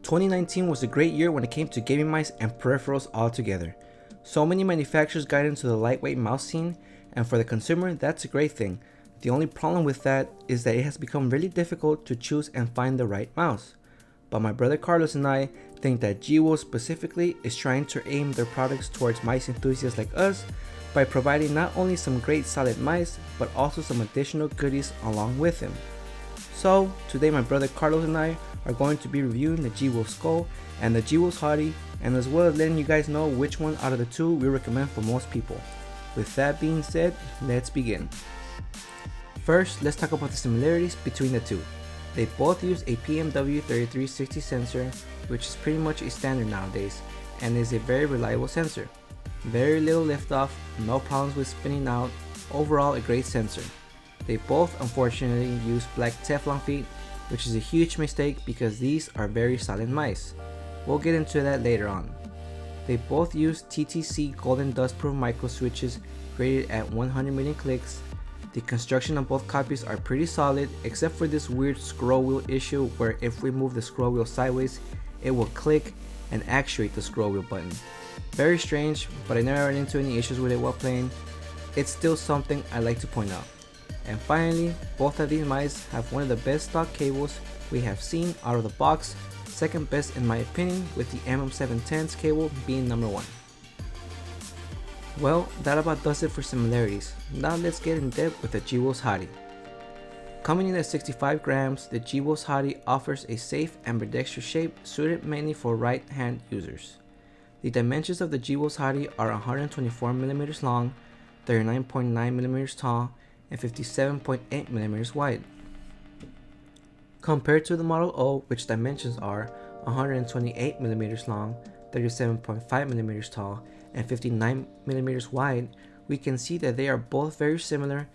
2019 was a great year when it came to gaming mice and peripherals altogether. So many manufacturers got into the lightweight mouse scene, and for the consumer, that's a great thing. The only problem with that is that it has become really difficult to choose and find the right mouse. But my brother Carlos and I think that GWO specifically is trying to aim their products towards mice enthusiasts like us by providing not only some great solid mice, but also some additional goodies along with them. So today my brother Carlos and I are going to be reviewing the GWO Skoll and the GWO Hati, and as well as letting you guys know which one out of the two we recommend for most people. With that being said, let's begin. First, let's talk about the similarities between the two. They both use a PMW3360 sensor, which is pretty much a standard nowadays, and is a very reliable sensor. Very little liftoff, no problems with spinning out, overall a great sensor. They both unfortunately use black Teflon feet, which is a huge mistake because these are very solid mice. We'll get into that later on. They both use TTC golden dust proof micro switches rated at 100 million clicks. The construction on both copies are pretty solid, except for this weird scroll wheel issue where if we move the scroll wheel sideways, it will click and actuate the scroll wheel button. Very strange, but I never ran into any issues with it while playing. It's still something I like to point out. And finally, both of these mice have one of the best stock cables we have seen out of the box, second best in my opinion, with the MM710's cable being number one. Well, that about does it for similarities. Now let's get in depth with the GWO Hati. Coming in at 65 grams, the GWO Hati offers a safe ambidextrous shape suited mainly for right-hand users. The dimensions of the GWO Hati are 124mm long, 39.9mm tall, and 57.8mm wide. Compared to the Model O, which dimensions are 128mm long, 37.5mm tall, and 59mm wide, we can see that they are both very similar.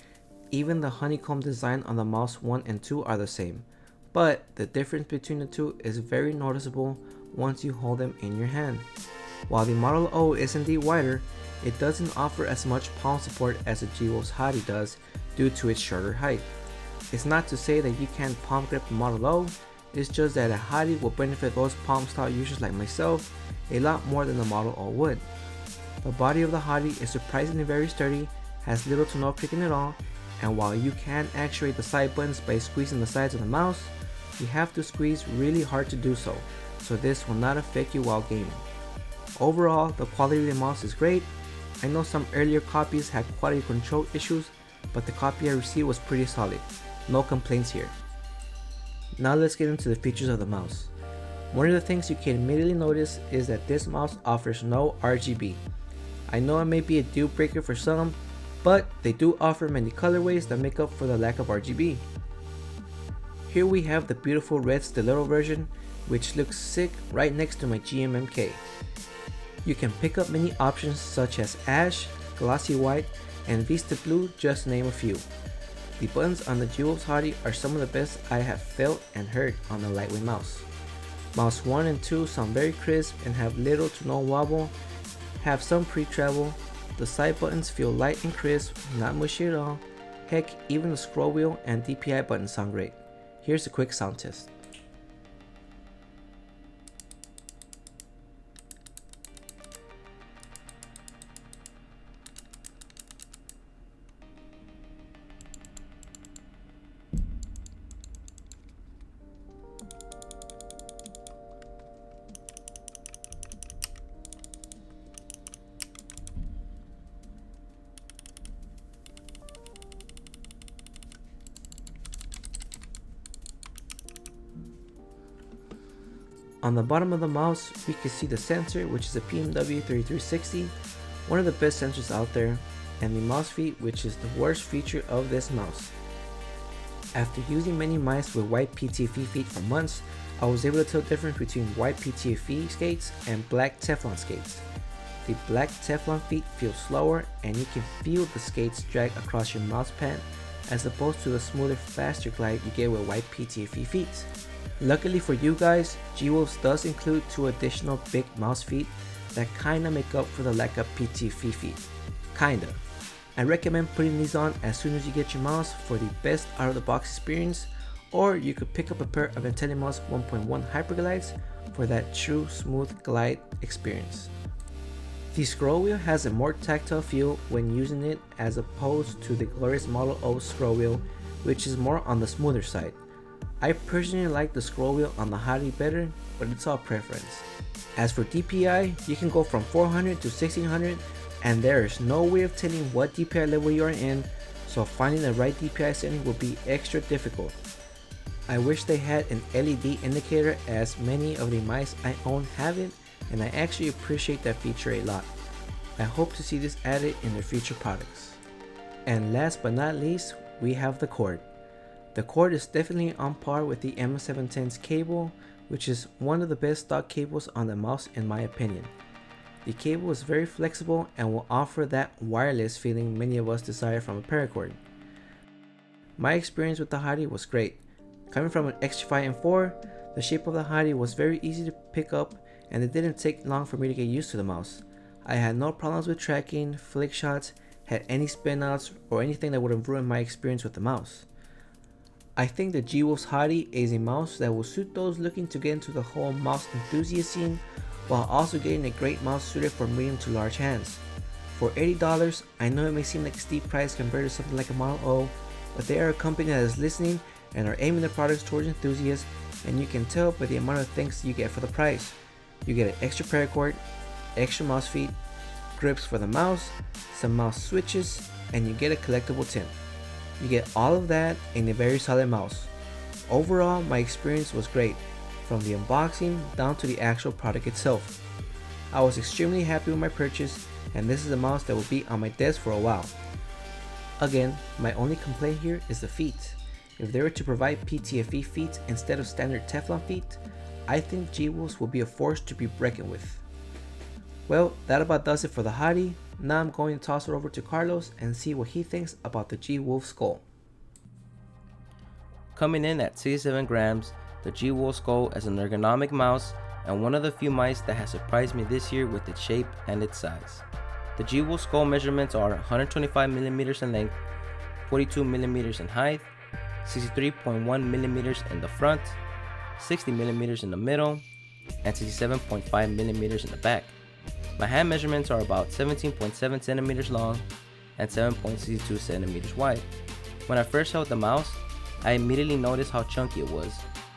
Even the honeycomb design on the mouse 1 and 2 are the same, but the difference between the two is very noticeable once you hold them in your hand. While the Model O is indeed wider, it doesn't offer as much palm support as the GWO Hati does due to its shorter height. It's not to say that you can't palm grip the Model O, it's just that a Hati will benefit those palm style users like myself a lot more than the Model O would. The body of the Hati is surprisingly very sturdy, has little to no clicking at all, and while you can actuate the side buttons by squeezing the sides of the mouse, you have to squeeze really hard to do so, so this will not affect you while gaming. Overall, the quality of the mouse is great. I know some earlier copies had quality control issues, but the copy I received was pretty solid. No complaints here. Now let's get into the features of the mouse. One of the things you can immediately notice is that this mouse offers no RGB. I know it may be a deal breaker for some, but they do offer many colorways that make up for the lack of RGB. Here we have the beautiful red stiletto version, which looks sick right next to my GMMK. You can pick up many options such as ash, glossy white, and Vista Blue, just to name a few. The buttons on the GWO Hati are some of the best I have felt and heard on the lightweight mouse. Mouse 1 and 2 sound very crisp and have little to no wobble, have some pre-travel. The side buttons feel light and crisp, not mushy at all. Heck, even the scroll wheel and DPI buttons sound great. Here's a quick sound test. On the bottom of the mouse, we can see the sensor, which is a PMW3360, one of the best sensors out there, and the mouse feet, which is the worst feature of this mouse. After using many mice with white PTFE feet for months, I was able to tell the difference between white PTFE skates and black Teflon skates. The black Teflon feet feel slower and you can feel the skates drag across your mouse pad as opposed to the smoother, faster glide you get with white PTFE feet. Luckily for you guys, GWO does include 2 additional big mouse feet that kinda make up for the lack of PTFE feet. Kinda. I recommend putting these on as soon as you get your mouse for the best out of the box experience, or you could pick up a pair of IntelliMouse 1.1 Hyperglides for that true smooth glide experience. The scroll wheel has a more tactile feel when using it as opposed to the glorious Model O scroll wheel, which is more on the smoother side. I personally like the scroll wheel on the Hati better, but it's all preference. As for DPI, you can go from 400 to 1600 and there is no way of telling what DPI level you are in, so finding the right DPI setting will be extra difficult. I wish they had an LED indicator as many of the mice I own have it, and I actually appreciate that feature a lot. I hope to see this added in their future products. And last but not least, we have the cord. The cord is definitely on par with the M710's cable, which is one of the best stock cables on the mouse in my opinion. The cable is very flexible and will offer that wireless feeling many of us desire from a paracord. My experience with the Hati was great. Coming from an Xtrfy M4, the shape of the Hati was very easy to pick up and it didn't take long for me to get used to the mouse. I had no problems with tracking, flick shots, had any spinouts, or anything that would have ruined my experience with the mouse. I think the G-Wolf's Hati is a mouse that will suit those looking to get into the whole mouse enthusiast scene while also getting a great mouse suited for medium to large hands. For $80, I know it may seem like a steep price compared to something like a Model O, but they are a company that is listening and are aiming their products towards enthusiasts, and you can tell by the amount of things you get for the price. You get an extra paracord, extra mouse feet, grips for the mouse, some mouse switches, and you get a collectible tin. You get all of that in a very solid mouse. Overall, my experience was great, from the unboxing down to the actual product itself. I was extremely happy with my purchase, and this is a mouse that will be on my desk for a while. Again, my only complaint here is the feet. If they were to provide PTFE feet instead of standard Teflon feet, I think G-Wolf's will be a force to be reckoned with. Well, that about does it for the Hati. Now I'm going to toss it over to Carlos and see what he thinks about the G-Wolf Skoll. Coming in at 67 grams, the G-Wolf Skoll is an ergonomic mouse and one of the few mice that has surprised me this year with its shape and its size. The G-Wolf Skoll measurements are 125mm in length, 42mm in height, 63.1mm in the front, 60mm in the middle, and 67.5mm in the back. My hand measurements are about 17.7 centimeters long and 7.62 centimeters wide. When I first held the mouse, I immediately noticed how chunky it was.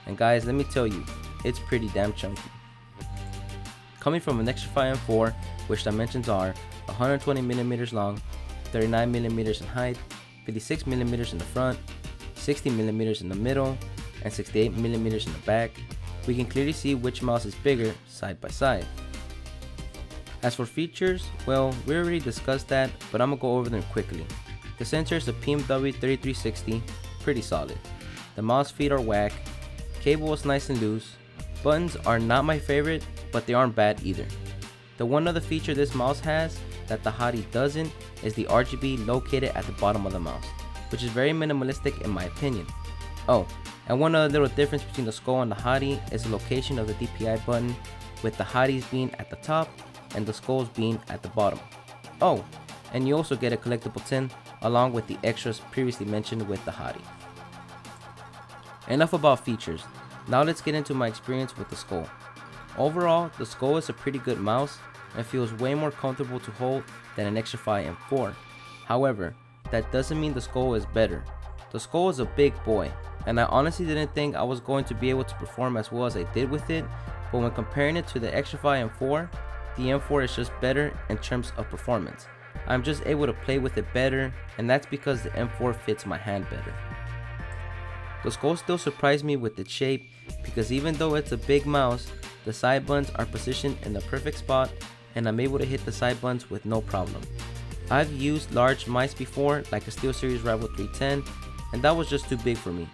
And guys, let me tell you, it's pretty damn chunky. Coming from an Xtrfy M4, which dimensions are 120mm long, 39mm in height, 56mm in the front, 60mm in the middle, and 68mm in the back, we can clearly see which mouse is bigger side by side. As for features, well, we already discussed that, but I'm gonna go over them quickly. The sensor is a PMW 3360, pretty solid. The mouse feet are whack, cable is nice and loose, buttons are not my favorite, but they aren't bad either. The one other feature this mouse has that the Hati doesn't is the RGB located at the bottom of the mouse, which is very minimalistic in my opinion. Oh, and one other little difference between the Skoll and the Hati is the location of the DPI button, with the Hati's being at the top and the Skoll's being at the bottom. Oh, and you also get a collectible tin along with the extras previously mentioned with the Hati. Enough about features, now let's get into my experience with the Skoll. Overall, the Skoll is a pretty good mouse and feels way more comfortable to hold than an Xtrfy M4. However, that doesn't mean the Skoll is better. The Skoll is a big boy, and I honestly didn't think I was going to be able to perform as well as I did with it, but when comparing it to the Xtrfy M4, the M4 is just better in terms of performance. I'm just able to play with it better, and that's because the M4 fits my hand better. The Skoll still surprised me with its shape, because even though it's a big mouse, the side buttons are positioned in the perfect spot and I'm able to hit the side buttons with no problem. I've used large mice before, like a SteelSeries Rival 310, and that was just too big for me.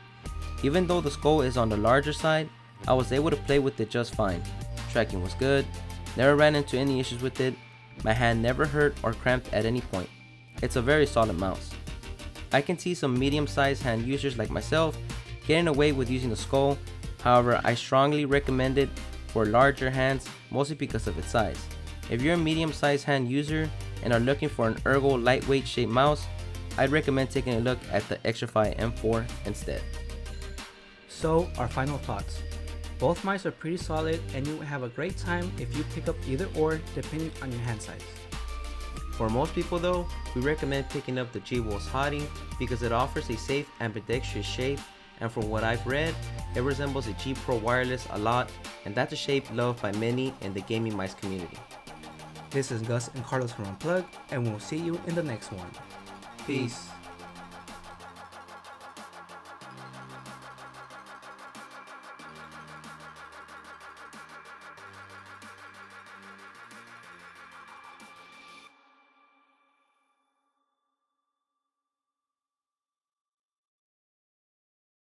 Even though the Skoll is on the larger side, I was able to play with it just fine. Tracking was good, never ran into any issues with it, my hand never hurt or cramped at any point. It's a very solid mouse. I can see some medium-sized hand users like myself getting away with using the Skoll, however I strongly recommend it for larger hands, mostly because of its size. If you're a medium-sized hand user and are looking for an ergo lightweight shaped mouse, I'd recommend taking a look at the Xtrfy M4 instead. So, our final thoughts. Both mice are pretty solid and you will have a great time if you pick up either or depending on your hand size. For most people though, we recommend picking up the G-Wolf's Hati because it offers a safe ambidextrous shape, and from what I've read, it resembles a G Pro Wireless a lot, and that's a shape loved by many in the gaming mice community. This is Gus and Carlos from Unplugged, and we'll see you in the next one. Peace.